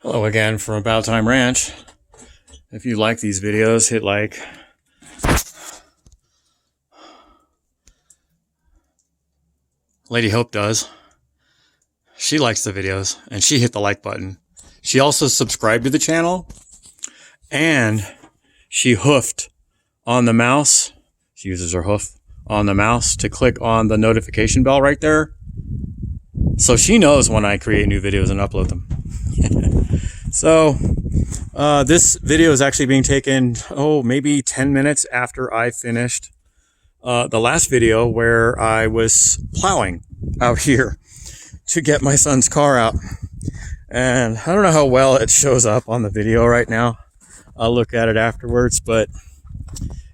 Hello again from About Time Ranch. If you like these videos, hit like. Lady Hope does. She likes the videos and she hit the like button. She also subscribed to the channel and she hoofed on the mouse. She uses her hoof on the mouse to click on the notification bell right there. So she knows when I create new videos and upload them. So this video is actually being taken, maybe 10 minutes after I finished the last video where I was plowing out here to get my son's car out. And I don't know how well it shows up on the video right now. I'll look at it afterwards,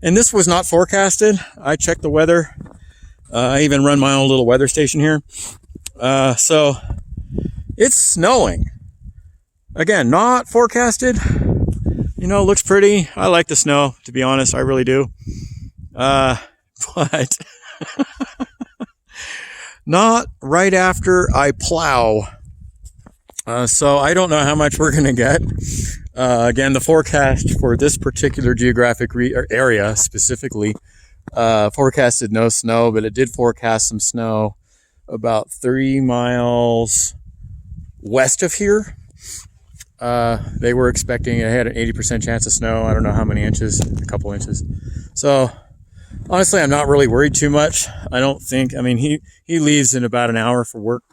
and this was not forecasted. I checked the weather. I even run my own little weather station here. So it's snowing. Again, not forecasted. You know, it looks pretty. I like the snow, to be honest. I really do. But not right after I plow. So I don't know how much we're going to get. Again, the forecast for this particular geographic area specifically forecasted no snow, but it did forecast some snow about 3 miles west of here. They were expecting, it had an 80% chance of snow. I don't know how many inches, a couple inches. So honestly, I'm not really worried too much. I don't think, he leaves in about an hour for work.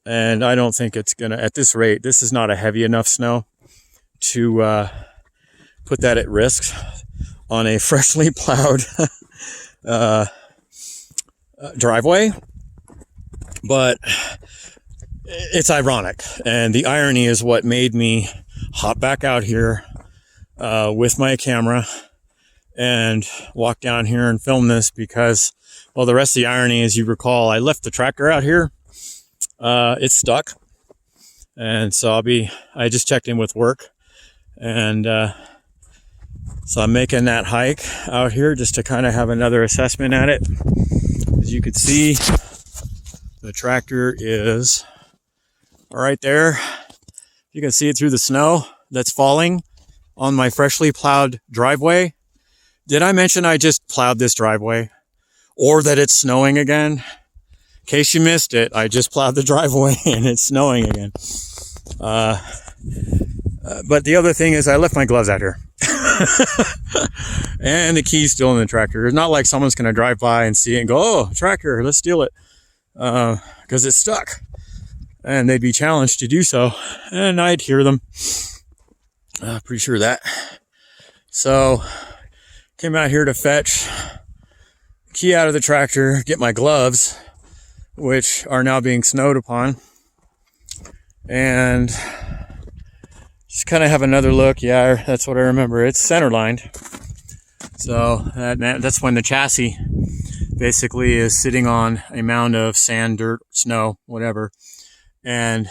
And I don't think it's gonna, at this rate, this is not a heavy enough snow to put that at risk on a freshly plowed driveway. But it's ironic, and the irony is what made me hop back out here with my camera and walk down here and film this, because, well, the rest of the irony, as you recall, I left the tractor out here. It's stuck, and so I just checked in with work, and so I'm making that hike out here just to kind of have another assessment at it. As you can see, the tractor is right there. You can see it through the snow that's falling on my freshly plowed driveway. Did I mention I just plowed this driveway, or that it's snowing again? In case you missed it, I just plowed the driveway and it's snowing again. But the other thing is I left my gloves out here. And the key's still in the tractor. It's not like someone's going to drive by and see it and go, oh, tractor, let's steal it. Because it's stuck. And they'd be challenged to do so. And I'd hear them. Pretty sure of that. So, came out here to fetch key out of the tractor, get my gloves, which are now being snowed upon, and just kind of have another look. Yeah, that's what I remember. It's center lined. So that's when the chassis basically is sitting on a mound of sand, dirt, snow, whatever, and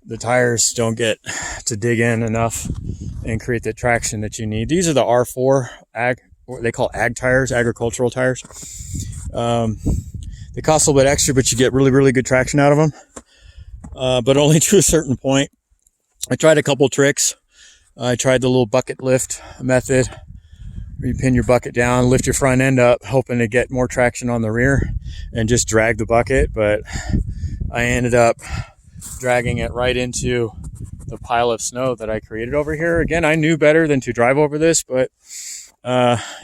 the tires don't get to dig in enough and create the traction that you need. These are the R4 what they call ag tires, agricultural tires. They cost a little bit extra, but you get really, really good traction out of them. But only to a certain point. I tried a couple tricks. I tried the little bucket lift method, where you pin your bucket down, lift your front end up, hoping to get more traction on the rear and just drag the bucket. But I ended up dragging it right into the pile of snow that I created over here. Again, I knew better than to drive over this, but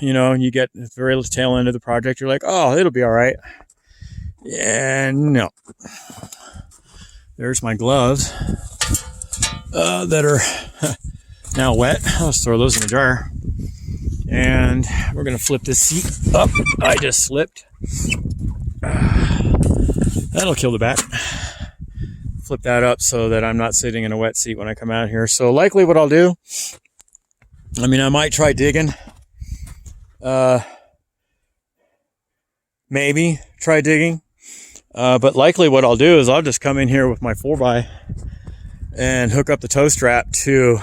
you get the very tail end of the project, you're like, oh, it'll be all right. Yeah, no. There's my gloves that are now wet. I'll just throw those in the dryer. And we're going to flip this seat up. I just slipped. That'll kill the bat. Flip that up so that I'm not sitting in a wet seat when I come out here. So likely what I'll do, I might try digging. Maybe try digging. But likely what I'll do is I'll just come in here with my 4x and hook up the tow strap to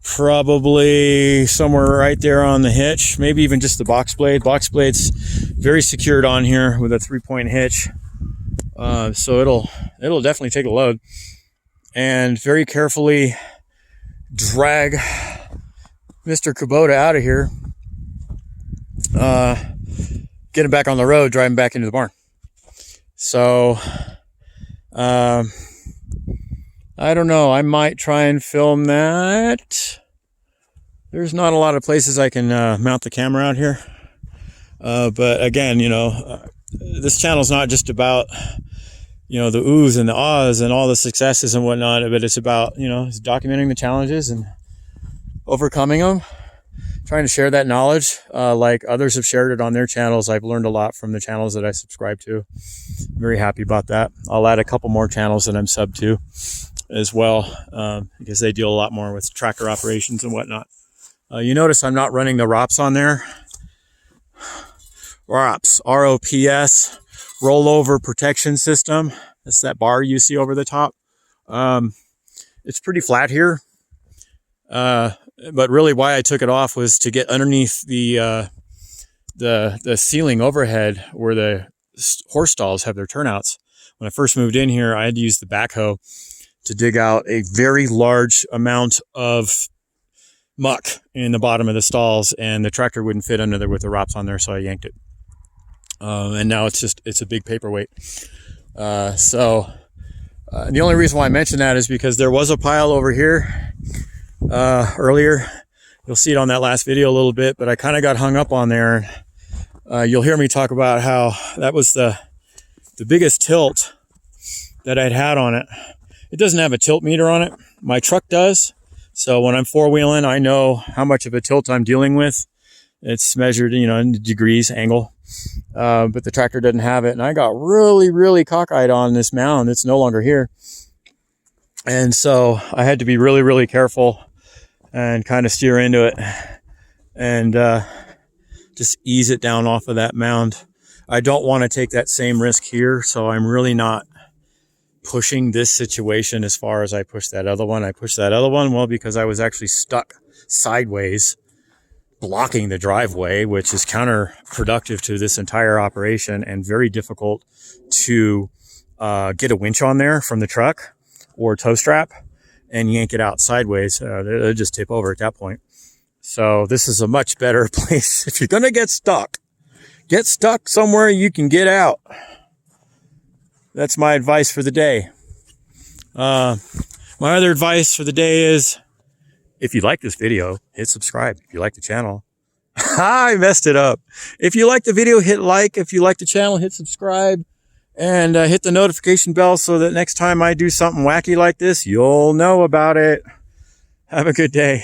probably somewhere right there on the hitch, maybe even just the box blade. Box blade's very secured on here with a 3-point hitch. So it'll definitely take a load. and very carefully drag Mr. Kubota out of here, get him back on the road, drive him back into the barn. So, I don't know. I might try and film that. There's not a lot of places I can mount the camera out here. But again, this channel is not just about, the oohs and the ahs and all the successes and whatnot, but it's about, it's documenting the challenges and overcoming them, trying to share that knowledge like others have shared it on their channels. I've learned a lot from the channels that I subscribe to. I'm very happy about that. I'll add a couple more channels that I'm sub to as well, because they deal a lot more with tractor operations and whatnot. You notice I'm not running the ROPS on there. ROPS, R-O-P-S, rollover protection system. That's that bar you see over the top. It's pretty flat here. But really why I took it off was to get underneath the ceiling overhead where the horse stalls have their turnouts. When I first moved in here, I had to use the backhoe to dig out a very large amount of muck in the bottom of the stalls, and the tractor wouldn't fit under there with the ROPS on there, so I yanked it. And now it's a big paperweight. The only reason why I mentioned that is because there was a pile over here earlier. You'll see it on that last video a little bit, but I kind of got hung up on there. You'll hear me talk about how that was the biggest tilt that I'd had on it. It doesn't have a tilt meter on it. My truck does. So when I'm four-wheeling, I know how much of a tilt I'm dealing with. It's measured, in degrees, angle. But the tractor doesn't have it. And I got really, really cockeyed on this mound. It's no longer here. And so I had to be really, really careful and kind of steer into it and just ease it down off of that mound. I don't want to take that same risk here. So I'm really not pushing this situation as far as I pushed that other one. I pushed that other one, well, because I was actually stuck sideways blocking the driveway, which is counterproductive to this entire operation and very difficult to get a winch on there from the truck or tow strap and yank it out sideways. They'll just tip over at that point. So this is a much better place. If you're going to get stuck somewhere you can get out. That's my advice for the day. My other advice for the day is, if you like this video, hit subscribe. If you like the channel, I messed it up. If you like the video, hit like. If you like the channel, hit subscribe and hit the notification bell so that next time I do something wacky like this, you'll know about it. Have a good day.